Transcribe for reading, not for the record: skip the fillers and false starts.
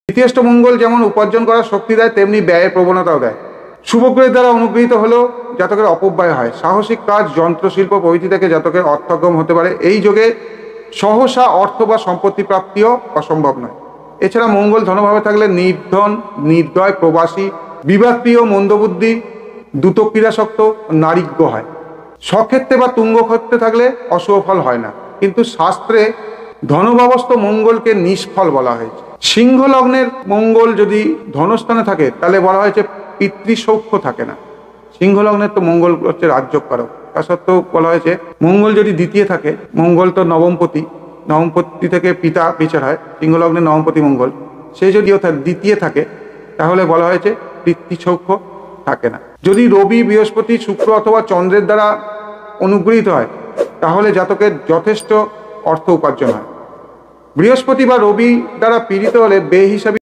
তৃতীয়ষ্ঠ মঙ্গল যেমন উপার্জন করার শক্তি দেয়, তেমনি ব্যয়ের প্রবণতাও দেয়। শুভগ্রহের দ্বারা অনুগৃহীত হলেও জাতকের অপব্যয় হয়। সাহসিক কাজ, যন্ত্রশিল্প প্রভৃতি থেকে জাতকের অর্থগম হতে পারে। এই যোগে সহসা অর্থ বা সম্পত্তি প্রাপ্তিও অসম্ভব নয়। এছাড়া মঙ্গল ধনভাবে থাকলে নির্ধন, নির্দয়, প্রবাসী, বিবাদপ্রিয়, মন্দবুদ্ধি, দ্রুত ক্রীড়াসক্ত, নারীজ্ঞ হয়। স্বক্ষেত্রে বা তুঙ্গক্ষেত্রে থাকলে অশুভ ফল হয় না, কিন্তু শাস্ত্রে ধনভাবস্থ মঙ্গলকে নিষ্ফল বলা হয়েছে। সিংহ লগ্নের মঙ্গল যদি ধনস্থানে থাকে তাহলে বলা হয়েছে পিতৃসৌখ্য থাকে না। সিংহ লগ্নের তো মঙ্গল হচ্ছে রাজ্যকারক, তা সত্ত্বেও বলা হয়েছে মঙ্গল যদি দ্বিতীয় থাকে, মঙ্গল তো নবমপতি, নবমপতি থেকে পিতা বিচার হয়, সিংহ লগ্নের নবমপতি মঙ্গল, সে যদি দ্বিতীয় থাকে তাহলে বলা হয়েছে পিতৃসৌখ্য থাকে না। যদি রবি, বৃহস্পতি, শুক্র অথবা চন্দ্রের দ্বারা অনুগৃহীত হয় তাহলে জাতকের যথেষ্ট অর্থ উপার্জন হয়। বৃহস্পতি বা রবি দ্বারা পীড়িত হলে বে হিসাবে